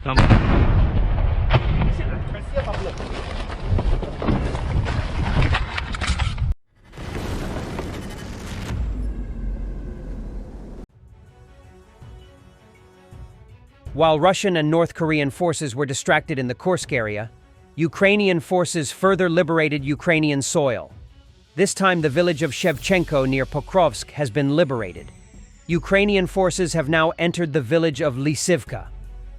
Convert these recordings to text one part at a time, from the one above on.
Там. While Russian and North Korean forces were distracted in the Kursk area, Ukrainian forces further liberated Ukrainian soil. This time the village of Shevchenko near Pokrovsk has been liberated. Ukrainian forces have now entered the village of Lysivka.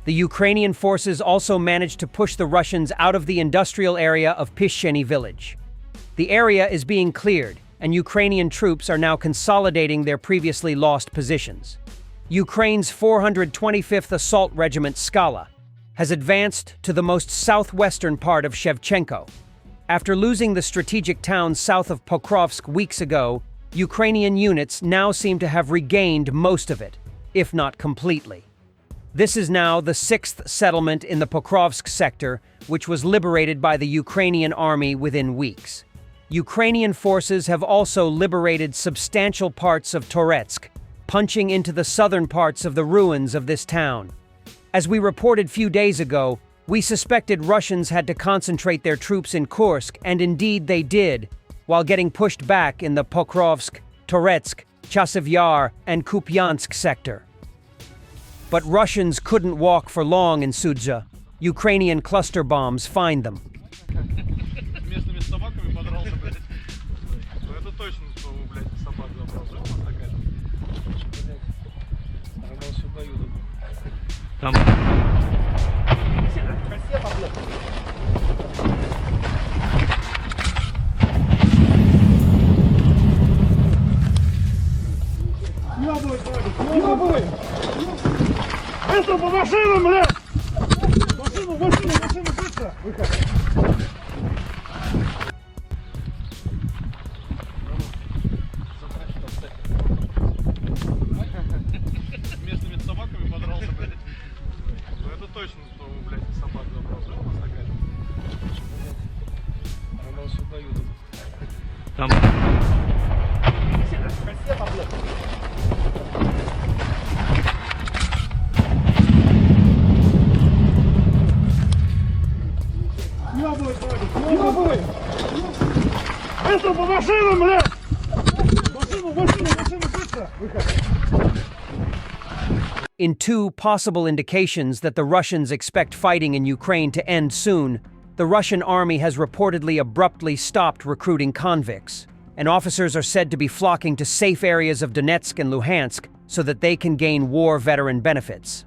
The Ukrainian forces also managed to push the Russians out of the industrial area of Pishcheny village. The area is being cleared, and Ukrainian troops are now consolidating their previously lost positions. Ukraine's 425th Assault Regiment Skala has advanced to the most southwestern part of Shevchenko. After losing the strategic town south of Pokrovsk weeks ago, Ukrainian units now seem to have regained most of it, if not completely. This is now the 6th settlement in the Pokrovsk sector, which was liberated by the Ukrainian army within weeks. Ukrainian forces have also liberated substantial parts of Toretsk, punching into the southern parts of the ruins of this town. As we reported few days ago, we suspected Russians had to concentrate their troops in Kursk, and indeed they did, while getting pushed back in the Pokrovsk, Toretsk, Chasiv Yar, and Kupyansk sector. But Russians couldn't walk for long in Sudzha. Ukrainian cluster bombs find them. Там. Это по машинам, блядь! Машину, быстро! Выход! С местными собаками подрался, блядь. Ну это точно, что, блядь, собак забрал. Жил у нас такая? Она сюда едут. Там. Это по машинам, блядь! Машину, быстро! Выход! In two possible indications that the Russians expect fighting in Ukraine to end soon, the Russian army has reportedly abruptly stopped recruiting convicts, and officers are said to be flocking to safe areas of Donetsk and Luhansk so that they can gain war veteran benefits.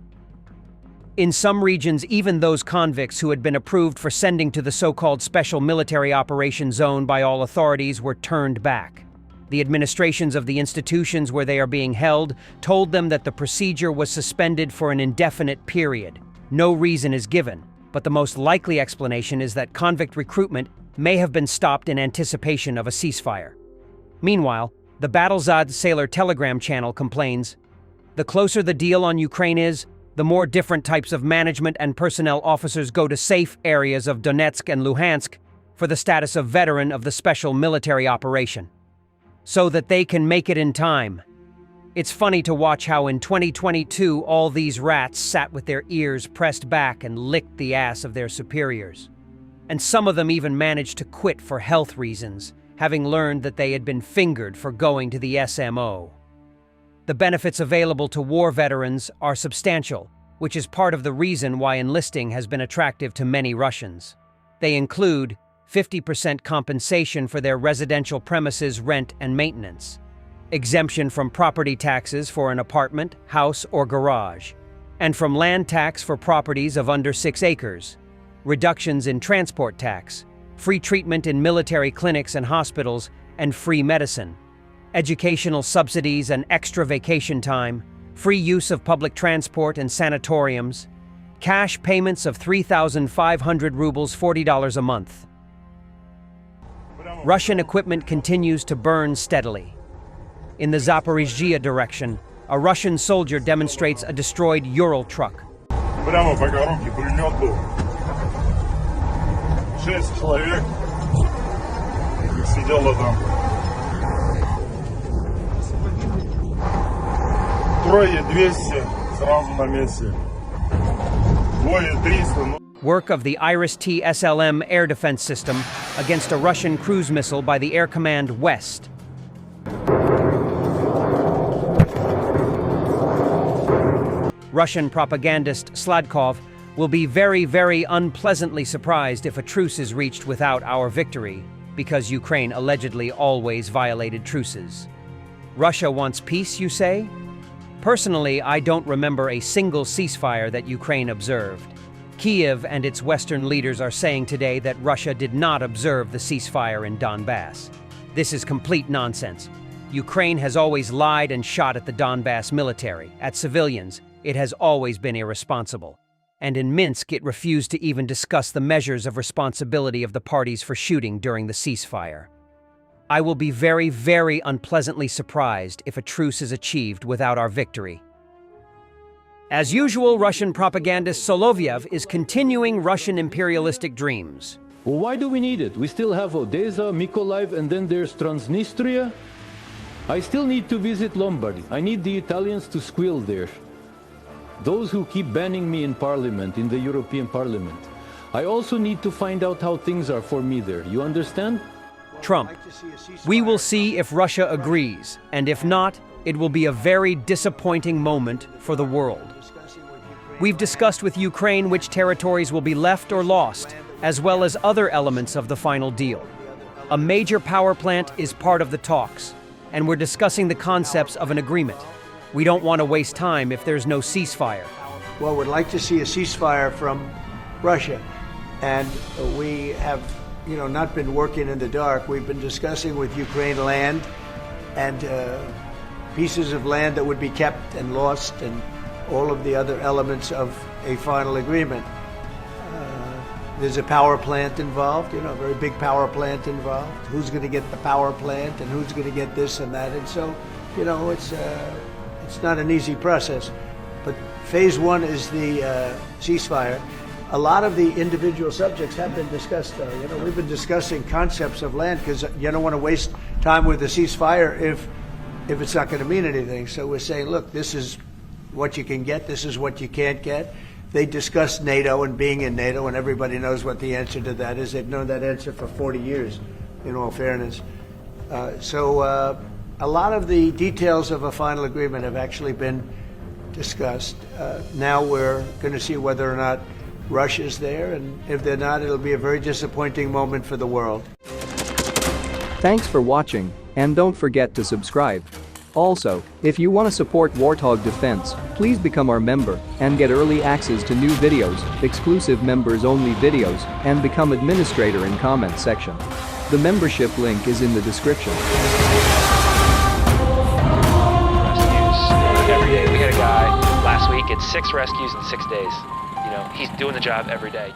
In some regions, even those convicts who had been approved for sending to the so-called Special Military Operation Zone by all authorities were turned back. The administrations of the institutions where they are being held told them that the procedure was suspended for an indefinite period. No reason is given, but the most likely explanation is that convict recruitment may have been stopped in anticipation of a ceasefire. Meanwhile, the Battlezad Sailor Telegram channel complains, "The closer the deal on Ukraine is, the more different types of management and personnel officers go to safe areas of Donetsk and Luhansk for the status of veteran of the special military operation, so that they can make it in time." It's funny to watch how in 2022 all these rats sat with their ears pressed back and licked the ass of their superiors. And some of them even managed to quit for health reasons, having learned that they had been fingered for going to the SMO. The benefits available to war veterans are substantial, which is part of the reason why enlisting has been attractive to many Russians. They include 50% compensation for their residential premises rent and maintenance, exemption from property taxes for an apartment, house, or garage, and from land tax for properties of under 6 acres, reductions in transport tax, free treatment in military clinics and hospitals, and free medicine, educational subsidies and extra vacation time, free use of public transport and sanatoriums, cash payments of 3,500 rubles $40 a month. Russian equipment continues to burn steadily. In the Zaporizhzhia direction, a Russian soldier demonstrates a destroyed Ural truck. Прямо по коробке пулемет был. 6 человек сидело там. Трое 200. Сразу на месте. Более 300, ну... Work of the Iris-T SLM air defense system against a Russian cruise missile by the Air Command West. Russian propagandist Sladkov will be very, very unpleasantly surprised if a truce is reached without our victory, because Ukraine allegedly always violated truces. Russia wants peace, you say? Personally, I don't remember a single ceasefire that Ukraine observed. Kiev and its Western leaders are saying today that Russia did not observe the ceasefire in Donbass. This is complete nonsense. Ukraine has always lied and shot at the Donbass military, at civilians. It has always been irresponsible. And in Minsk, it refused to even discuss the measures of responsibility of the parties for shooting during the ceasefire. I will be very, very unpleasantly surprised if a truce is achieved without our victory. As usual, Russian propagandist Solovyev is continuing Russian imperialistic dreams. Well, why do we need it? We still have Odessa, Mykolaiv, and then there's Transnistria. I still need to visit Lombardy. I need the Italians to squeal there. Those who keep banning me in Parliament, in the European Parliament. I also need to find out how things are for me there. You understand? Trump, we will see if Russia agrees, and if not, it will be a very disappointing moment for the world. We've discussed with Ukraine which territories will be left or lost, as well as other elements of the final deal. A major power plant is part of the talks, and we're discussing the concepts of an agreement. We don't want to waste time if there's no ceasefire. Well, we'd like to see a ceasefire from Russia, and we have, not been working in the dark. We've been discussing with Ukraine land and pieces of land that would be kept and lost, and all of the other elements of a final agreement. There's a power plant involved, a very big power plant involved. Who's going to get the power plant, and who's going to get this and that? And so, it's not an easy process. But phase one is the ceasefire. A lot of the individual subjects have been discussed, though. We've been discussing concepts of land because you don't want to waste time with the ceasefire if it's not going to mean anything. So we're saying, look, this is what you can get, this is what you can't get. They discussed NATO and being in NATO, and everybody knows what the answer to that is. They've known that answer for 40 years, in all fairness. So a lot of the details of a final agreement have actually been discussed. Now we're going to see whether or not Russia's there, and if they're not, it'll be a very disappointing moment for the world. Thanks for watching, and don't forget to subscribe. Also, if you want to support Warthog Defense, please become our member and get early access to new videos, exclusive members-only videos, and become administrator in comment section. The membership link is in the description. Every day. We had a guy last week, it's 6 rescues in 6 days. He's doing the job every day.